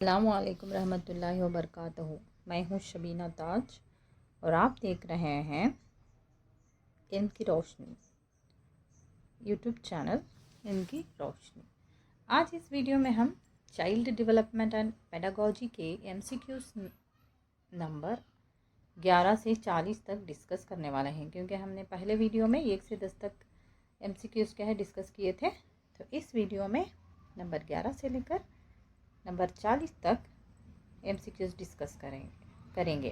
السلام علیکم رحمۃ اللہ وبرکاتہ۔ میں ہوں شبینہ تاج اور آپ دیکھ رہے ہیں علم کی روشنی یوٹیوب چینل علم کی روشنی۔ آج اس ویڈیو میں ہم چائلڈ ڈیولپمنٹ اینڈ پیڈاگوجی کے MCQs نمبر 11 سے 40 تک ڈسکس کرنے والے ہیں، کیونکہ ہم نے پہلے ویڈیو میں 1 سے 10 تک MCQs کیا ہے ڈسکس کیے تھے، تو اس ویڈیو میں نمبر 11 سے لے کر نمبر 40 تک MCQs ڈسکس کریں گے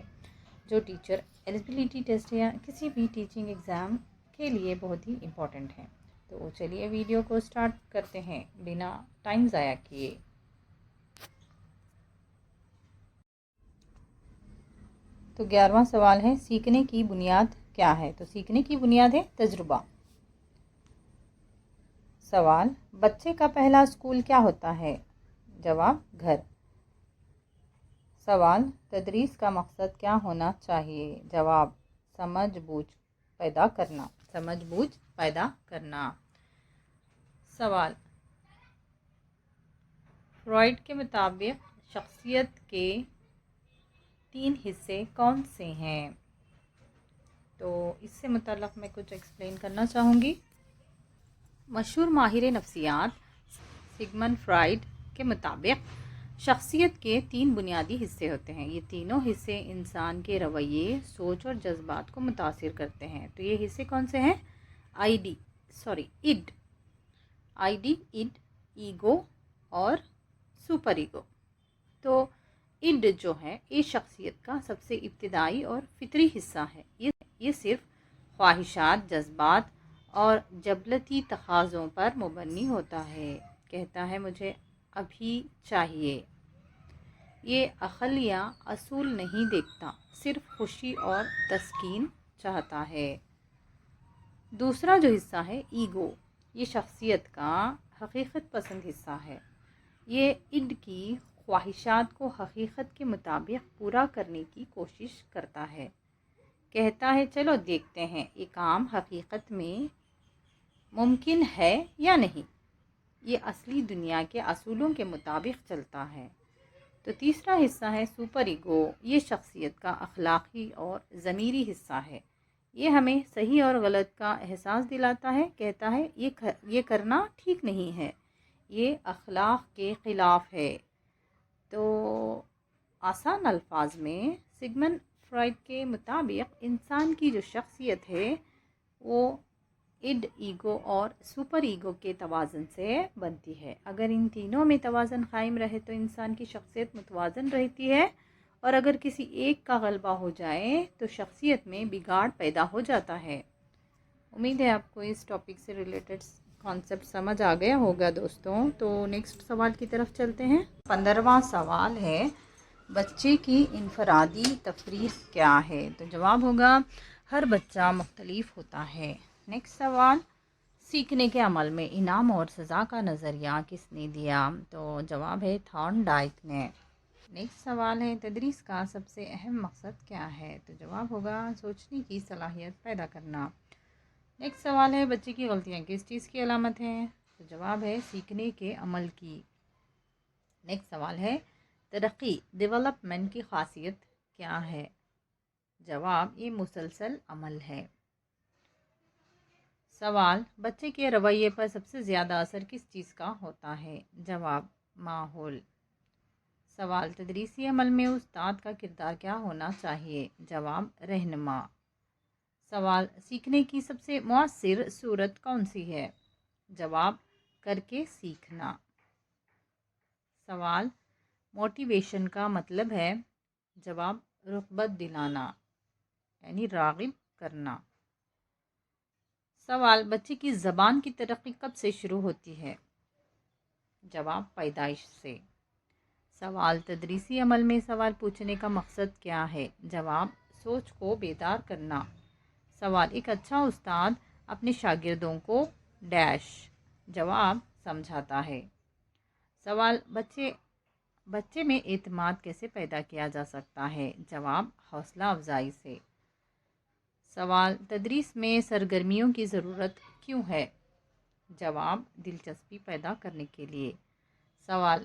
جو ٹیچر ایلیجبلٹی ٹیسٹ یا کسی بھی ٹیچنگ ایگزام کے لیے بہت ہی امپورٹنٹ ہیں۔ تو چلیے ویڈیو کو سٹارٹ کرتے ہیں بنا ٹائم ضائع کیے۔ تو 11واں سوال ہے، سیکھنے کی بنیاد کیا ہے؟ تو سیکھنے کی بنیاد ہے تجربہ۔ سوال، بچے کا پہلا اسکول کیا ہوتا ہے؟ جواب، گھر۔ سوال، تدریس کا مقصد کیا ہونا چاہیے؟ جواب، سمجھ بوجھ پیدا کرنا۔ سمجھ بوجھ پیدا کرنا۔ سوال، فرائڈ کے مطابق شخصیت کے 3 حصے کون سے ہیں؟ تو اس سے متعلق میں کچھ ایکسپلین کرنا چاہوں گی۔ مشہور ماہر نفسیات سگمنڈ فرائڈ کے مطابق شخصیت کے 3 بنیادی حصے ہوتے ہیں۔ یہ تینوں حصے انسان کے رویے، سوچ اور جذبات کو متاثر کرتے ہیں۔ تو یہ حصے کون سے ہیں؟ اڈ، ایگو اور سپر ایگو۔ تو اڈ جو ہے یہ شخصیت کا سب سے ابتدائی اور فطری حصہ ہے۔ یہ صرف خواہشات، جذبات اور جبلتی تقاضوں پر مبنی ہوتا ہے۔ کہتا ہے مجھے ابھی چاہیے۔ یہ عقل یا اصول نہیں دیکھتا، صرف خوشی اور تسکین چاہتا ہے۔ دوسرا جو حصہ ہے ایگو، یہ شخصیت کا حقیقت پسند حصہ ہے۔ یہ اڈ کی خواہشات کو حقیقت کے مطابق پورا کرنے کی کوشش کرتا ہے۔ کہتا ہے چلو دیکھتے ہیں یہ کام حقیقت میں ممکن ہے یا نہیں۔ یہ اصلی دنیا کے اصولوں کے مطابق چلتا ہے۔ تو تیسرا حصہ ہے سپر ایگو، یہ شخصیت کا اخلاقی اور ضمیری حصہ ہے۔ یہ ہمیں صحیح اور غلط کا احساس دلاتا ہے۔ کہتا ہے یہ کرنا ٹھیک نہیں ہے، یہ اخلاق کے خلاف ہے۔ تو آسان الفاظ میں سگمنڈ فرائڈ کے مطابق انسان کی جو شخصیت ہے وہ اڈ، ایگو اور سپر ایگو کے توازن سے بنتی ہے۔ اگر ان تینوں میں توازن قائم رہے تو انسان کی شخصیت متوازن رہتی ہے، اور اگر کسی ایک کا غلبہ ہو جائے تو شخصیت میں بگاڑ پیدا ہو جاتا ہے۔ امید ہے آپ کو اس ٹاپک سے ریلیٹڈ کانسیپٹ سمجھ آ گیا ہوگا دوستوں۔ تو نیکسٹ سوال کی طرف چلتے ہیں۔ 15واں سوال ہے، بچے کی انفرادی تفریح کیا ہے؟ تو جواب ہوگا، ہر بچہ مختلف ہوتا ہے۔ نیکسٹ سوال، سیکھنے کے عمل میں انعام اور سزا کا نظریہ کس نے دیا؟ تو جواب ہے تھارن ڈائک نے۔ نیکسٹ سوال ہے، تدریس کا سب سے اہم مقصد کیا ہے؟ تو جواب ہوگا سوچنے کی صلاحیت پیدا کرنا۔ نیکسٹ سوال ہے، بچے کی غلطیاں کس چیز کی علامت ہیں؟ تو جواب ہے سیکھنے کے عمل کی۔ نیکسٹ سوال ہے، ترقی ڈیولپمنٹ کی خاصیت کیا ہے؟ جواب، یہ مسلسل عمل ہے۔ سوال، بچے کے رویے پر سب سے زیادہ اثر کس چیز کا ہوتا ہے؟ جواب، ماحول۔ سوال، تدریسی عمل میں استاد کا کردار کیا ہونا چاہیے؟ جواب، رہنما۔ سوال، سیکھنے کی سب سے مؤثر صورت کون سی ہے؟ جواب، کر کے سیکھنا۔ سوال، موٹیویشن کا مطلب ہے؟ جواب، رغبت دلانا، یعنی راغب کرنا۔ سوال، بچے کی زبان کی ترقی کب سے شروع ہوتی ہے؟ جواب، پیدائش سے۔ سوال، تدریسی عمل میں سوال پوچھنے کا مقصد کیا ہے؟ جواب، سوچ کو بیدار کرنا۔ سوال، ایک اچھا استاد اپنے شاگردوں کو ڈیش جواب سمجھاتا ہے۔ سوال، بچے میں اعتماد کیسے پیدا کیا جا سکتا ہے؟ جواب، حوصلہ افزائی سے۔ سوال، تدریس میں سرگرمیوں کی ضرورت کیوں ہے؟ جواب، دلچسپی پیدا کرنے کے لیے۔ سوال،